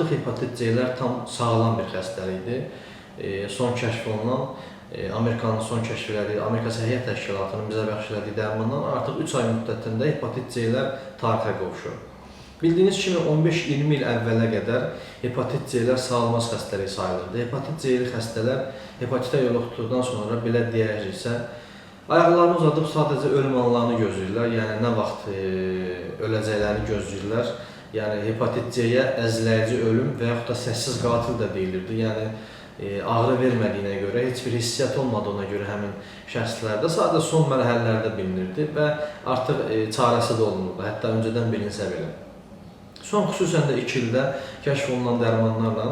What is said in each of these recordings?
artıq hepatit C-lər tam sağlam bir xəstəlikdir. Son kəşf olunan, Amerikanın son kəşf elədiyi, Amerika Səhiyyə Təşkilatının bizə bəxş elədiyi dərmandan artıq 3 ay müddətində hepatit C-lər tarixə qovuşur. Bildiyiniz kimi 15-20 il əvvələ qədər hepatit C-lər sağalmaz xəstəlik sayılırdı. Hepatit C-li xəstələr hepatitə yoluxduqdan sonra belə deyəcəksə, ayaqlarını uzadıb sadəcə ölüm anlarını gözləyirlər, yəni nə vaxt öləcəklərini gözləyirlər. Yəni hepatit C-yə əzləyici ölüm və yaxud da səssiz qatil də deyilirdi. Yəni ağrı vermədiyinə görə, heç bir hissiyyat olmadığına görə həmin şəxslərdə sadəcə son mərhələlərdə bilinirdi və artıq çarəsi də olunurdu, hətta öncədən bilinsə belə. Son xüsusən də 2 ildə kəşf olunan dərmanlarla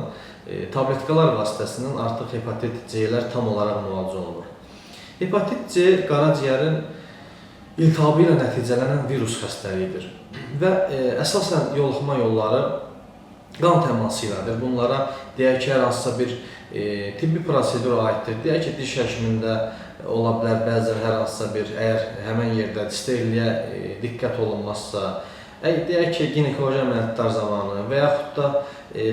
tabletkalar vasitəsindən artıq hepatit C-lər tam olaraq müalicə olunur. Hepatit C qaraciyərin iltihabı ilə nəticələnən virus xəstəliyidir və əsasən yoluxma yolları qan təması ilədir. Bunlara deyək ki, hər hansısa bir tibbi prosedura aiddir. Deyək ki, diş həkimində ola bilər, bəzən hər hansısa bir, əgər həmən yerdə steriliyə diqqət olunmazsa, deyək ki, ginekoloji əməliyyatlar zamanı və yaxud da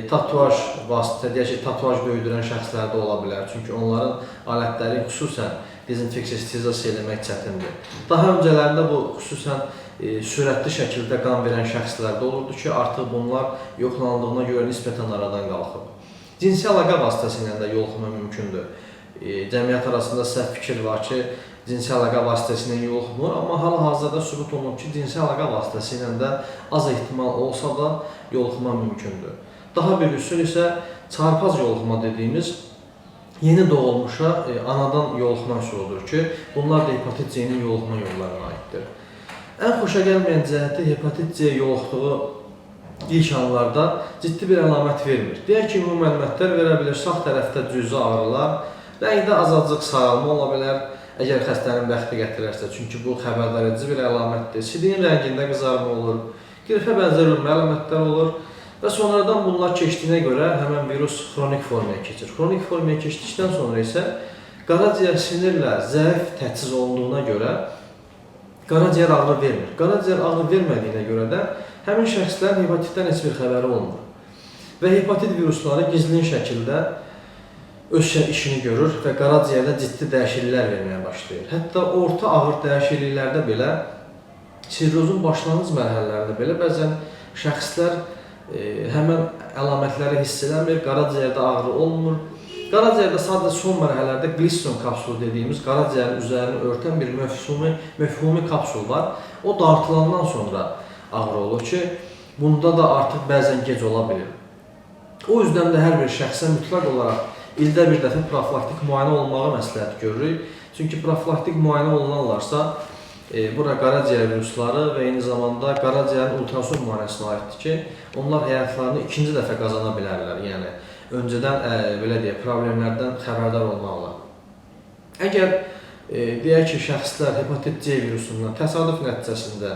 tatuaj vasitə, deyək ki, tatuaj böyüdürən şəxslərdə ola bilər. Çünki onların alətləri xüsusən dezinfeksiya, sterilizasiya eləmək çətindir. Daha öncələrində bu xüsusən sürətli şəkildə qan verən şəxslərdə olurdu ki, artıq bunlar yoxlanıldığına görə nisbətən aradan qalxıb. Cinsi əlaqə vasitəsilə də yoluxma mümkündür. Cəmiyyət arasında səhv fikir var ki, cinsi əlaqə vasitəsilə yoluxmur, amma hal-hazırda sübut olunub ki, cinsi əlaqə vasitəsilə də az ehtimal olsa da yoluxma mümkündür. Daha bir üsul isə çarpaz yoluxma dediyimiz yeni doğulmuşa anadan yoluxma üsuludur ki, bunlar da hepatit C-nin yoluxma yollarına aiddir. Ən xoşa gəlməyən cəhəti hepatit C yoluxduğu ilk anlarda ciddi bir əlamət vermir. Deyək ki, ümumi əlamətlər verə bilir, sağ tərəfdə cüzi ağrılar, rəngdə azacıq saralma ola bilər, əgər xəstənin bəxti gətirərsə, çünki bu xəbərdar edici bir əlamətdir. Sidiyin rəngində qızarma olur, qripə bənzər ölmə əlamətlər olur və sonradan bunlar keçdiyinə görə həmən virus xronik formaya keçir. Xronik formaya keçdikdən sonra isə qaraciyər sinirlə zəif təchiz olunduğuna görə qaraciyər ağrı vermir. Qaraciyər ağrı vermədiyinə görə də həmin şəxslərin hepatitdən heç bir xəbəri olmur. Və hepatit virusları gizlin şəkildə öz işini görür və qaraciyərdə ciddi dəyişikliklər verməyə başlayır. Hətta orta ağır dəyişikliklərdə belə, sirrozun başlanğıc mərhələlərində belə bəzən şəxslər həmən əlamətləri hiss eləmir, qaraciyərdə ağrı olmur. Qaraciyərdə sadəcə son mərhələlərdə glisson kapsulu dediyimiz qaraciyərin üzərini örtən bir məfhumi kapsul var. O dartılandan sonra ağrı olur ki, bunda da artıq bəzən gec ola bilir. O yüzdən də hər bir şəxsə mütləq olaraq ildə bir dəfə profilaktik müayinə olunmağı məsləhət görürük. Çünki profilaktik müayinə olunarlarsa, bura qaraciyər virusları və eyni zamanda qaraciyərin ultrason müayinəsinə aiddir ki, onlar həyatlarını ikinci dəfə qazana bilərlər. Yəni, öncədən belə deyək, problemlərdən xəbərdar olmaqla. Əgər deyək ki, şəxslər hepatit C virusundan təsadüf nəticəsində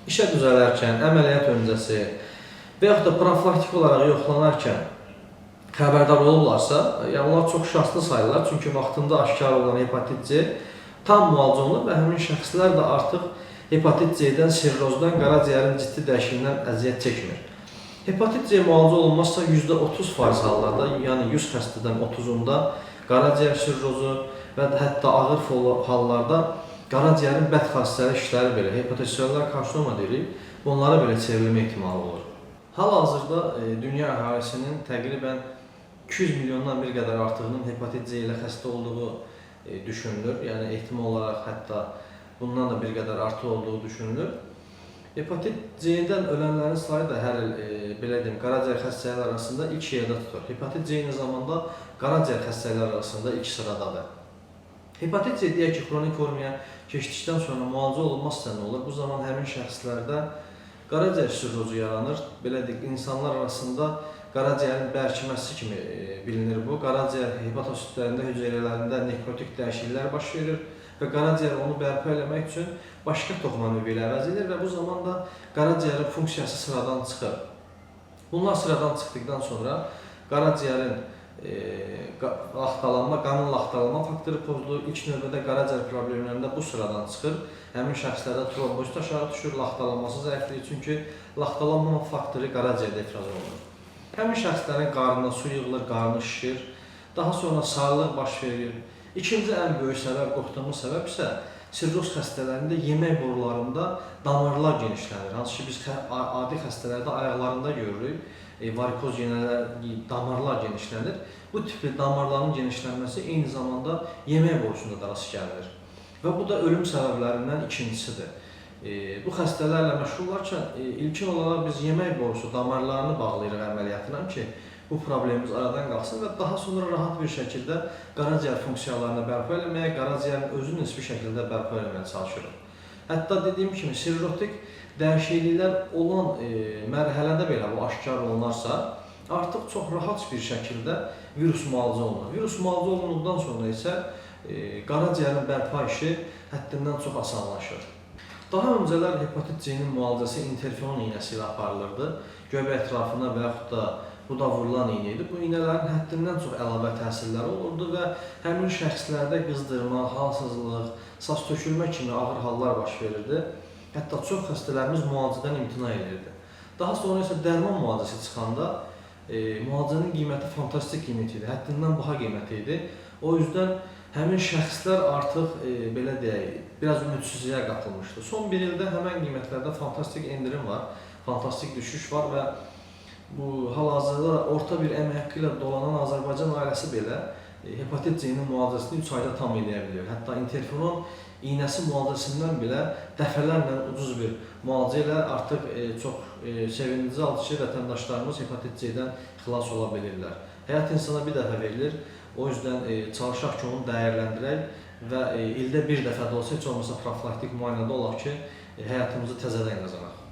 işə düzələrkən, əməliyyat öncəsi və yaxud da profilaktik olaraq yoxlanarkən xəbərdar olurlarsa, yəni onlar çox şanslı sayılırlar. Çünki vaxtında aşkar olan hepatit C tam müalicə olunur və həmin şəxslər də artıq hepatit C-dən, sirrozdan, qaraciyərin ciddi dəyişikliyindən əziyyət çəkmir. Hepatit C müalicə olunmazsa %30% hallarda, yəni 100 xəstədən 30-unda qaraciyər sirrozu və hətta ağır hallarda qaraciyərin bədxassəli işləri belə, hepatosellular karsinoma deyirik, bunlara belə çevrilmə ehtimalı olur. Hal-hazırda dünya əhalisinin təqribən 200 milyondan bir qədər artığının hepatit C ilə xəstə olduğu düşünülür. Yəni ehtimal olaraq hətta bundan da bir qədər artıq olduğu düşünülür. Hepatit C-dən ölənlərin sayı da hər il belə deyim, qaraciyər xəstəlikləri arasında ilk yerdə tutur. Hepatit C eyni zamanda qaraciyər xəstəlikləri arasında ilk sıradadır. Hepatit C deyək ki, xronik formaya keçdikdən sonra müalicə olunmazsa nə olur? Bu zaman həmin şəxslərdə qaraciyər sirrozu yaranır. Belə deyək, insanlar arasında qaraciyərin bərkiməsi kimi bilinir bu. Qaraciyər hepatositlərində, hüceyrələrində nekrotik dəyişikliklər baş verir və qaraciyər onu bərpa eləmək üçün başqa toxuma növü ilə əvəz edir və bu zaman da qaraciyərin funksiyası sıradan çıxır. Bunlar sıradan çıxdıqdan sonra qaraciyərin laxtalanma, qanın laxtalanma faktoru pozulur. İlk növbədə qaraciyər problemlərində bu sıradan çıxır. Həmin şəxslərdə trombozit aşağı düşür, laxtalanması zəifləyir. Çünki laxtalanma faktoru qaraciyərdə ifraz olunur. Həmin şəxslərin qarnına su yığılır, qarnı şişir, daha sonra sarılıq baş verir. İkinci ən böyük səbəb, qorxduğumuz səbəb isə sirroz xəstələrində yemək borularında damarlar genişlənir. Hansı ki, biz adi xəstələrdə ayaqlarında görürük, varikoz yenələr, damarlar genişlənir. Bu tipli damarların genişlənməsi eyni zamanda yemək borusunda da rast gəlinir. Və bu da ölüm səbəblərindən ikincisidir. Bu xəstələrlə məşğul olarkən ilkin olaraq biz yemək borusu damarlarını bağlayırıq əməliyyatla ki, bu problemimiz aradan qalsın və daha sonra rahat bir şəkildə qaraciyər funksiyalarını bərpa eləməyə, qaraciyərin özünü nisbi şəkildə bərpa eləməyə çalışırıq. Hətta dediyim kimi, sirrotik dəyişikliklər olan mərhələdə belə bu aşkar olunarsa, artıq çox rahat bir şəkildə virus müalicə olunur. Virus müalicə olunduqdan sonra isə qaraciyərin bərpa işi həddindən çox asanlaşır. Daha öncələr hepatit C-nin müalicəsi interferon iynəsi ilə aparılırdı. Göbək ətrafına və yaxud da buda vurulan iynə idi. Bu iynələrin həddindən çox əlavə təsirləri olurdu və həmin şəxslərdə qızdırma, halsızlıq, saç tökülmə kimi ağır hallar baş verirdi. Hətta çox xəstələrimiz müalicədən imtina edirdi. Daha sonra isə dərman müalicəsi çıxanda müalicənin qiyməti fantastik qiymət idi, həddindən baha qiymət idi. O yüzden həmin şəxslər artıq belə deyək, biraz ümidsizliyə qatılmışdı. Son bir ildə həmən qiymətlərdə fantastik endirim var, fantastik düşüş var və bu hal-hazırda orta bir əmək haqqı ilə dolanan Azərbaycan ailəsi belə hepatit C-nin müalicəsini 3 ayda tam edə bilir. Hətta interferon iynəsi müalicəsindən belə dəfələrlə ucuz bir müalicə ilə artıq çox sevindirici aldı ki, vətəndaşlarımız hepatit C-dən xilas ola bilirlər. Həyat insana bir dəfə verilir, o yüzden çalışaq ki, onu dəyərləndirək və ildə bir dəfə də olsa, heç olmasa profilaktik müayinədə olaq ki, həyatımızı təzədən qazanaq.